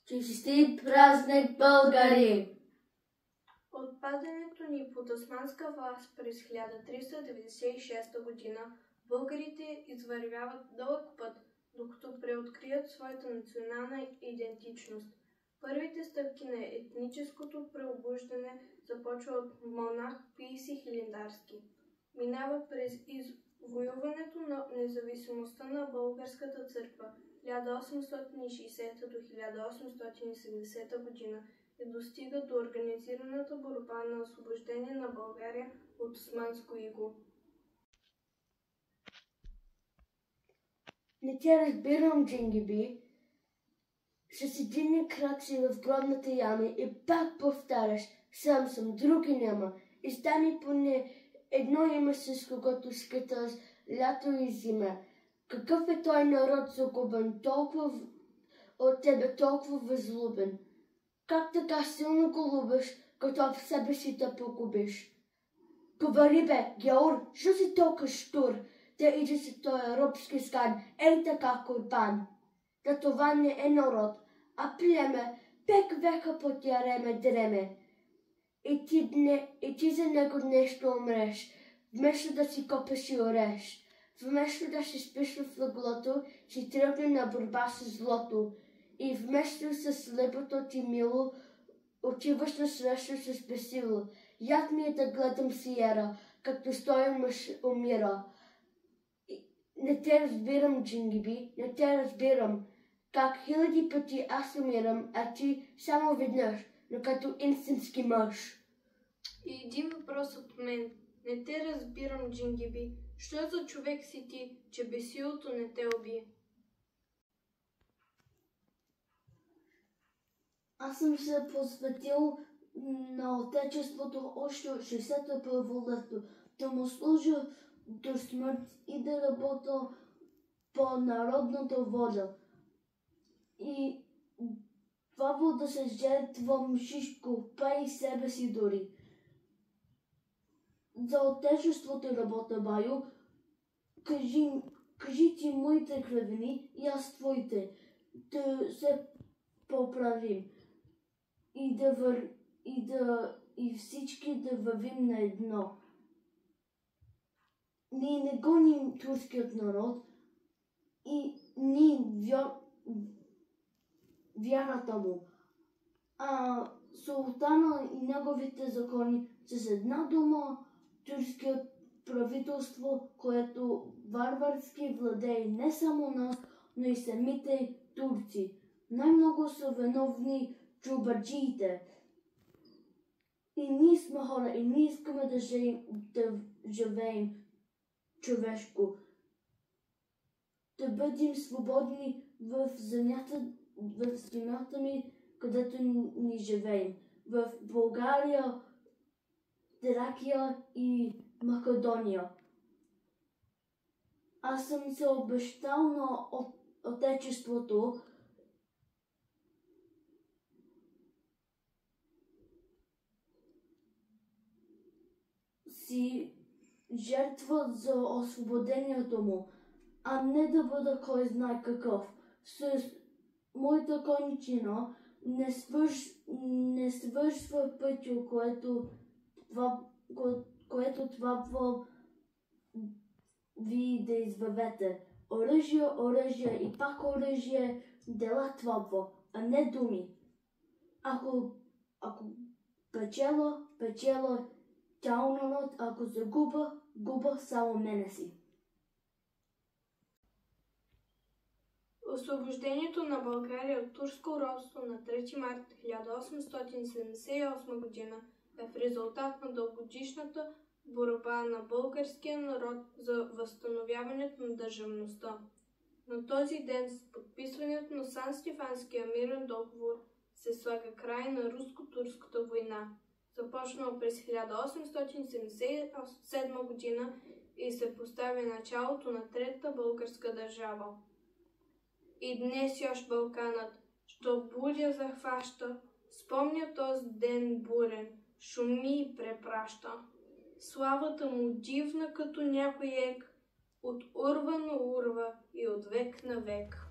Честит празник, българи! От падането ни под османска власт през 1396 година българите извървяват дълъг път, докато преоткрият своята национална идентичност. Първите стъпки на етническото преобуждане започва от монах Паисий Хилендарски. Минава през извоюването на независимостта на българската църква 1860 до 1870 година и достига до организираната борба на освобождение на България от османско иго. Не те разбирам, Джингиби. С един крак си в гробната яма и пак повтаряш: сам съм, други няма. Издани поне едно име, с когото скиташ лято и зима. Какъв е той народ загубен, толкова от тебе, толкова възлюбен? Как така силно го любиш, като в себе си да погубиш? Говори бе, Геор, що си толкова штур, да иде си този робски скан, ей така курбан? Да това не е народ, а племе, пек века под яреме дреме. И ти за него нещо умреш, вместо да си копеш и ореш. Вместо да си спиш в леглото, си тръгне на борба с злото. И вместо с лебото ти мило, отиваш на среща с безсило. Яд ми е да гледам Сиера, както стоя мъж умира. Не те разбирам, Джингиби, не те разбирам. Как хиляди пъти аз умирам, а ти само веднъж, но като истински мъж. И един въпрос от мен. Не те разбирам, Джингиби. Що за човек си ти, че безсилото не те уби? Аз съм се посветил на Отечеството още от 61-во лето, да му служа до смърт и да работя по народната воля. И това да се жертвам всичко, па и себе си дори. За Отечеството работя, Байо. Кажи ти моите кривини и аз твоите, да се поправим и всички да вървим на едно. Ние не гоним турският народ и ние вярата му, а султана и неговите закони с една дума турският правителство, което варварски владее не само нас, но и самите турци. Най-много са виновни чубаджиите. И ние сме хора, и ние искаме да живеем човешко. Да бъдем свободни в земята ми, където ни живеем. В България, Тракия и Македония. Аз съм се обещал на Отечеството си жертва за освободението му, а не да бъда кой знае какъв. С моята кончина не свършва пътя, което трябва ви да изведете. Оръжие и пак оръжие, дела трябва, а не думи. Ако печела цял народ, ако губа само мене си. Освобождението на България от турско робство на 3 март 1878 година е в резултат на дългогодишната борба на българския народ за възстановяването на държавността. На този ден с подписването на Сан-Стефанския мирен договор се слага край на руско-турската война, започнала през 1877 година и се постави началото на Третата българска държава. И днес još Балканът, що будя захваща, спомня този ден бурен, шуми и препраща. Славата му дивна като някой ек, от урва на урва и от век на век.